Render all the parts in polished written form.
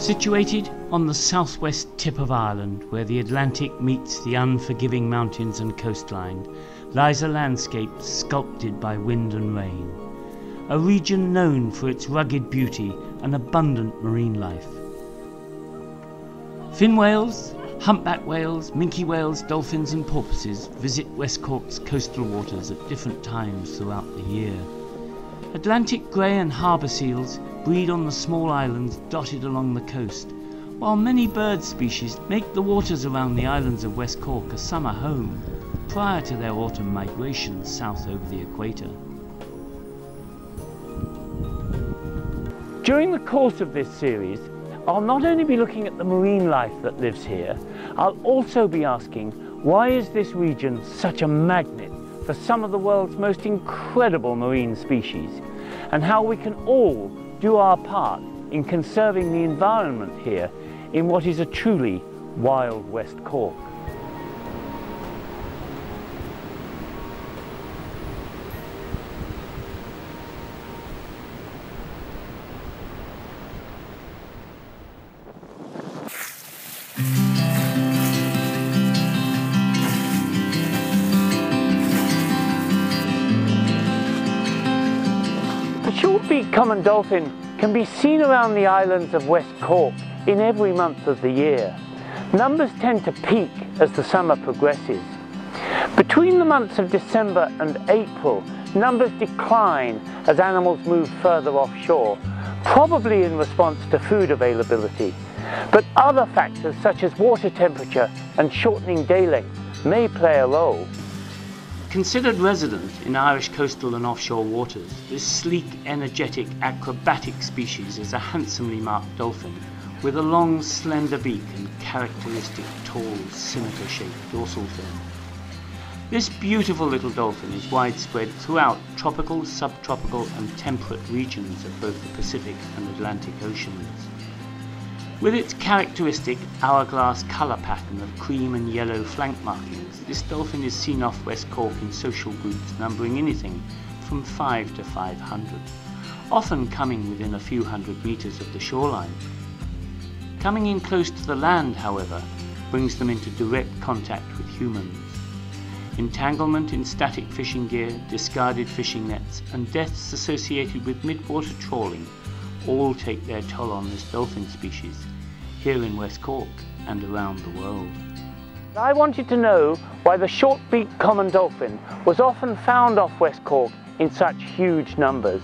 Situated on the southwest tip of Ireland, where the Atlantic meets the unforgiving mountains and coastline, lies a landscape sculpted by wind and rain. A region known for its rugged beauty and abundant marine life. Fin whales, humpback whales, minke whales, dolphins and porpoises visit West Cork's coastal waters at different times throughout the year. Atlantic grey and harbour seals breed on the small islands dotted along the coast, while many bird species make the waters around the islands of West Cork a summer home prior to their autumn migration south over the equator. During the course of this series, I'll not only be looking at the marine life that lives here, I'll also be asking, why is this region such a magnet for some of the world's most incredible marine species, and how we can all do our part in conserving the environment here in what is a truly wild West Cork. The short-beaked common dolphin can be seen around the islands of West Cork in every month of the year. Numbers tend to peak as the summer progresses. Between the months of December and April, numbers decline as animals move further offshore, probably in response to food availability. But other factors such as water temperature and shortening day length may play a role. Considered resident in Irish coastal and offshore waters, this sleek, energetic, acrobatic species is a handsomely marked dolphin with a long, slender beak and characteristic, tall, scimitar-shaped dorsal fin. This beautiful little dolphin is widespread throughout tropical, subtropical and temperate regions of both the Pacific and Atlantic Oceans. With its characteristic hourglass colour pattern of cream and yellow flank markings, this dolphin is seen off West Cork in social groups numbering anything from 5 to 500, often coming within a few hundred metres of the shoreline. Coming in close to the land, however, brings them into direct contact with humans. Entanglement in static fishing gear, discarded fishing nets and deaths associated with midwater trawling all take their toll on this dolphin species here in West Cork and around the world. I wanted to know why the short-beaked common dolphin was often found off West Cork in such huge numbers.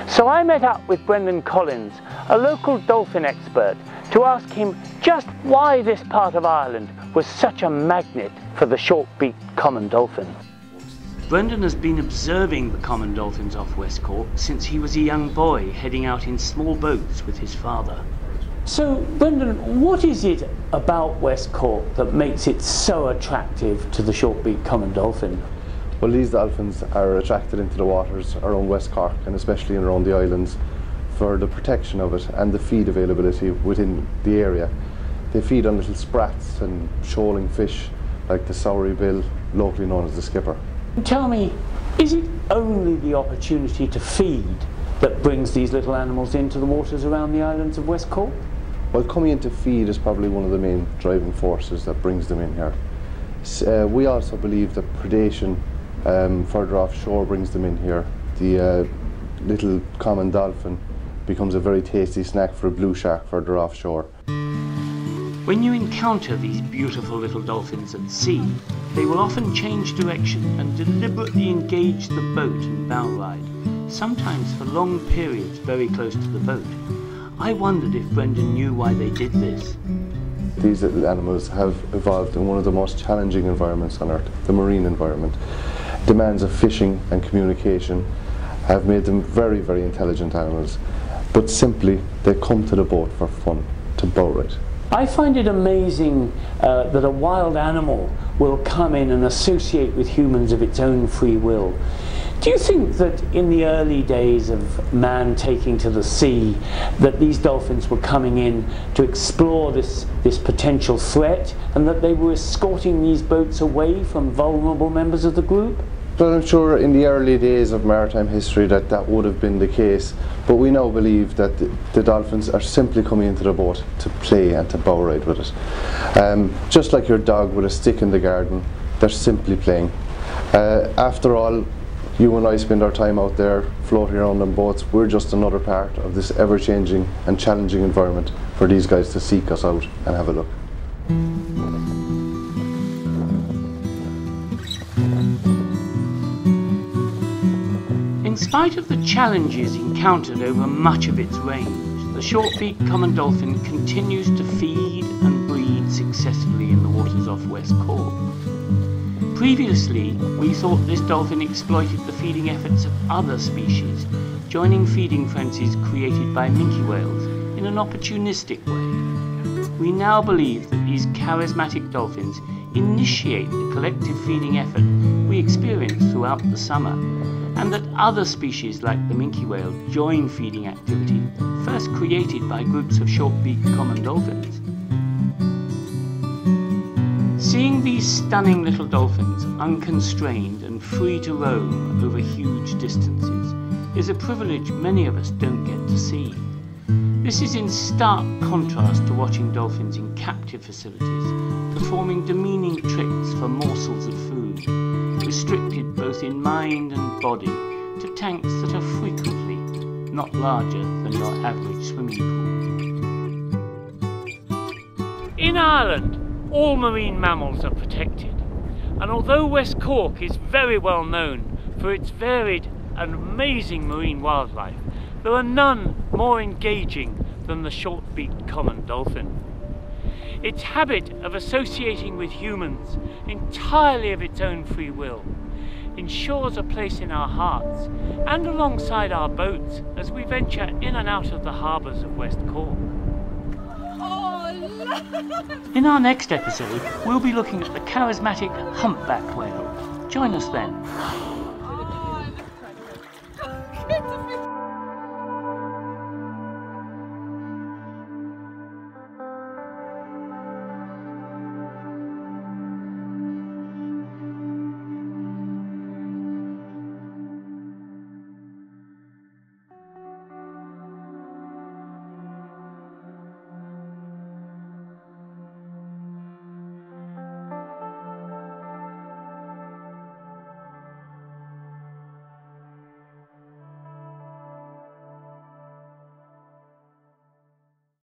So I met up with Brendan Collins, a local dolphin expert, to ask him just why this part of Ireland was such a magnet for the short-beaked common dolphin. Brendan has been observing the common dolphins off West Cork since he was a young boy heading out in small boats with his father. So, Brendan, what is it about West Cork that makes it so attractive to the short-beaked common dolphin? Well, these dolphins are attracted into the waters around West Cork and especially around the islands for the protection of it and the feed availability within the area. They feed on little sprats and shoaling fish like the soury bill, locally known as the skipper. Tell me, is it only the opportunity to feed that brings these little animals into the waters around the islands of West Cork? Well, coming in to feed is probably one of the main driving forces that brings them in here. We also believe that predation further offshore brings them in here. The little common dolphin becomes a very tasty snack for a blue shark further offshore. When you encounter these beautiful little dolphins at sea, they will often change direction and deliberately engage the boat and bow ride, sometimes for long periods very close to the boat. I wondered if Brendan knew why they did this. These little animals have evolved in one of the most challenging environments on Earth, the marine environment. Demands of fishing and communication have made them very, very intelligent animals, but simply they come to the boat for fun, to boat ride. I find it amazing that a wild animal will come in and associate with humans of its own free will. Do you think that in the early days of man taking to the sea, that these dolphins were coming in to explore this potential threat, and that they were escorting these boats away from vulnerable members of the group? Well, I'm sure in the early days of maritime history that would have been the case, but we now believe that the dolphins are simply coming into the boat to play and to bow ride with it. Just like your dog with a stick in the garden, they're simply playing. After all, you and I spend our time out there floating around on boats. We're just another part of this ever-changing and challenging environment for these guys to seek us out and have a look. In spite of the challenges encountered over much of its range, the short-beaked common dolphin continues to feed and breed successfully in the waters off West Cork. Previously, we thought this dolphin exploited the feeding efforts of other species, joining feeding frenzies created by minke whales in an opportunistic way. We now believe that these charismatic dolphins initiate the collective feeding effort we experience throughout the summer, and that other species like the minke whale join feeding activity first created by groups of short-beaked common dolphins. Seeing these stunning little dolphins unconstrained and free to roam over huge distances is a privilege many of us don't get to see. This is in stark contrast to watching dolphins in captive facilities, performing demeaning tricks for morsels of food, restricted both in mind and body to tanks that are frequently not larger than your average swimming pool. In Ireland, all marine mammals are protected, and although West Cork is very well known for its varied and amazing marine wildlife, there are none more engaging than the short-beaked common dolphin. Its habit of associating with humans entirely of its own free will ensures a place in our hearts and alongside our boats as we venture in and out of the harbours of West Cork. In our next episode, we'll be looking at the charismatic humpback whale. Join us then.